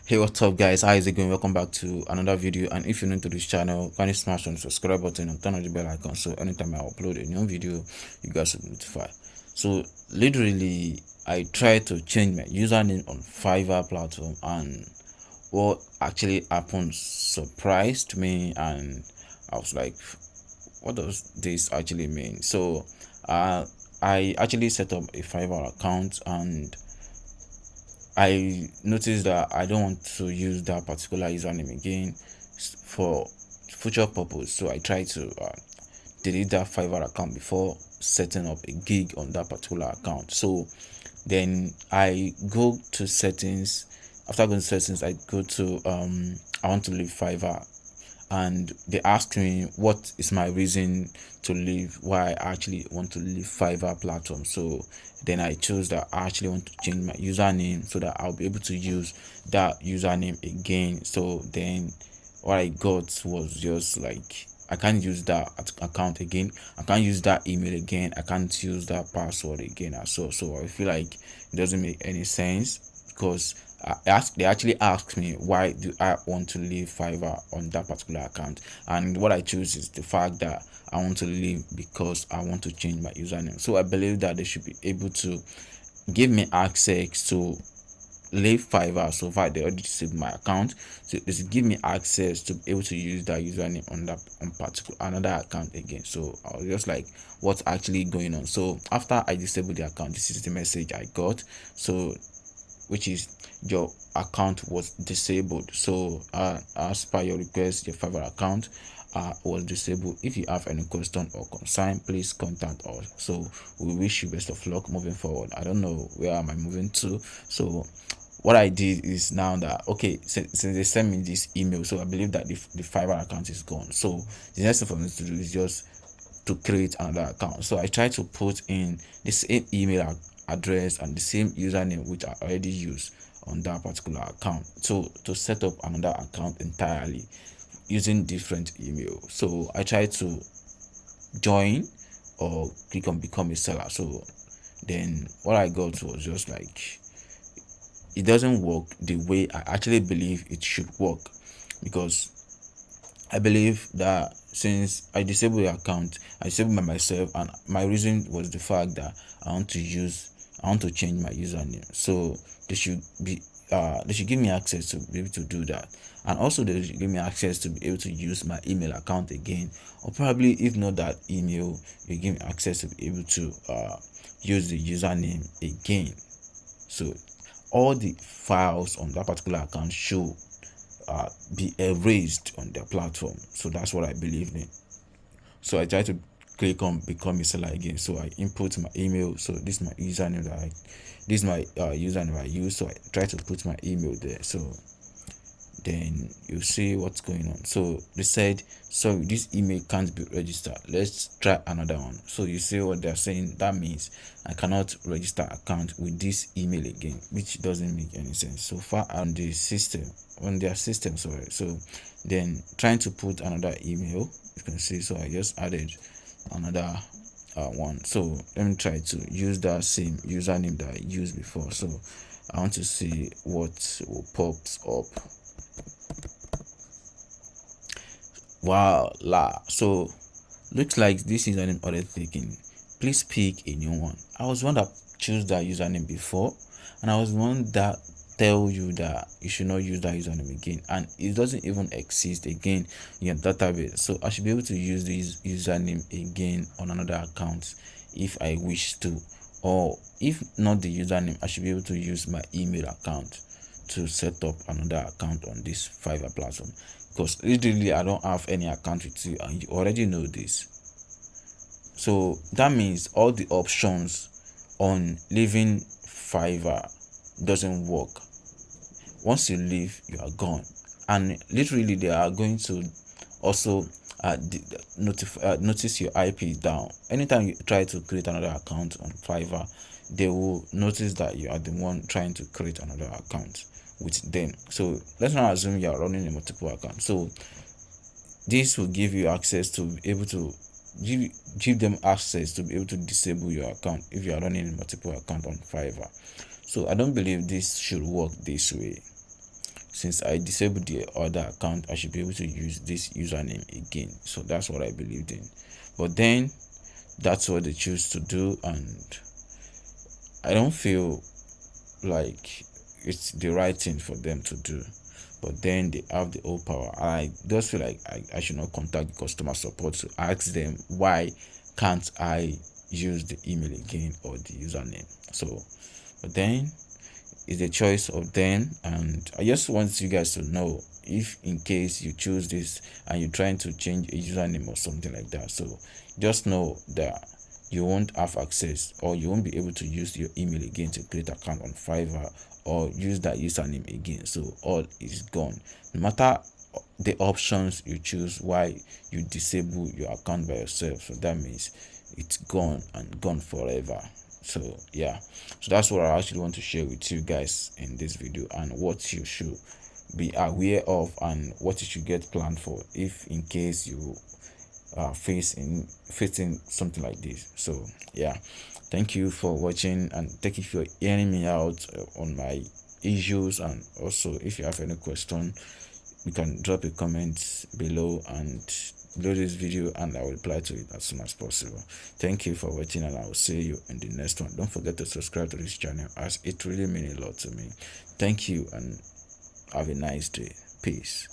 Hey, what's up guys, how is it going? Welcome back to another video. And if you're new to this channel, kindly smash on the subscribe button and turn on the bell icon so anytime I upload a new video you guys will be notified. So literally I tried to change my username on Fiverr platform, and what actually happened surprised me, and I was like, what does this actually mean? So I actually set up a Fiverr account, and I noticed that I don't want to use that particular username again for future purpose. So I tried to delete that Fiverr account before setting up a gig on that particular account. So then I go to settings. After going to settings, I go to I want to leave Fiverr, and they asked me what is my reason to leave, why I actually want to leave Fiverr platform. So then I chose that I actually want to change my username so that I'll be able to use that username again. So then what I got was just like, I can't use that account again, I can't use that email again, I can't use that password again as well. So I feel like it doesn't make any sense, because they actually asked me why do I want to leave Fiverr on that particular account, and what I choose is the fact that I want to leave because I want to change my username. So I believe that they should be able to give me access to leave Fiverr. So far they already disabled my account, so they should give me access to be able to use that username on that on particular another account again. So I was just like, what's actually going on? So after I disabled the account, this is the message I got, so which is, your account was disabled. So as per your request, your Fiverr account was disabled. If you have any question or concern, please contact us. So we wish you best of luck moving forward. I don't know where am I moving to. So what I did is, now that, okay, since they sent me this email, so I believe that the Fiverr account is gone. So the next thing for me to do is just to create another account. So I try to put in the same email address and the same username which I already use on that particular account, so to set up another account entirely using different email. So I try to join or click on become a seller. So then what I got was just like, it doesn't work the way I actually believe it should work, because I believe that since I disabled the account, I disabled by myself, and my reason was the fact that I want to change my username. So they should be they should give me access to be able to do that, and also they should give me access to be able to use my email account again, or probably if not that email, you give me access to be able to use the username again. So all the files on that particular account should be erased on their platform. So that's what I believe in. So I try to click on become a seller again. So I input my email. So this is my username this is my username I use. So I try to put my email there. So then you see what's going on. So they said, so this email can't be registered, let's try another one. So you see what they're saying, that means I cannot register account with this email again, which doesn't make any sense so far on the system, on their system. Sorry. So then trying to put another email, you can see, so I just added another one. So let me try to use that same username that I used before. So I want to see what will pops up. Voila. So looks like this username already taken, please pick a new one. I was one that chose that username before, and I was one that tell you that you should not use that username again, and it doesn't even exist again in your database. So I should be able to use this username again on another account if I wish to, or if not the username, I should be able to use my email account to set up another account on this Fiverr platform, because literally I don't have any account with you and you already know this. So that means all the options on leaving Fiverr doesn't work. Once you leave, you are gone, and literally they are going to also notice your IP down. Anytime you try to create another account on Fiverr, they will notice that you are the one trying to create another account with them. So let's not assume you are running a multiple account. So this will give you access to be able to give them access to be able to disable your account if you are running a multiple account on Fiverr. So I don't believe this should work this way. since I disabled the other account, I should be able to use this username again. So that's what I believed in. But then that's what they choose to do, and I don't feel like it's the right thing for them to do. But then they have the whole power. I just feel like I should not contact the customer support to ask them why can't I use the email again or the username. So but then it's a choice of them, and I just want you guys to know, if in case you choose this and you're trying to change a username or something like that, so just know that you won't have access, or you won't be able to use your email again to create account on Fiverr or use that username again. So all is gone, no matter the options you choose why you disable your account by yourself. So that means it's gone and gone forever. So yeah, so that's what I actually want to share with you guys in this video, and what you should be aware of and what you should get planned for if in case you are facing something like this. So yeah, thank you for watching, and thank you for hearing me out on my issues. And also, if you have any question, you can drop a comment below this video, and I will reply to it as soon as possible. Thank you for watching, and I will see you in the next one. Don't forget to subscribe to this channel, as it really means a lot to me. Thank you, and have a nice day. Peace.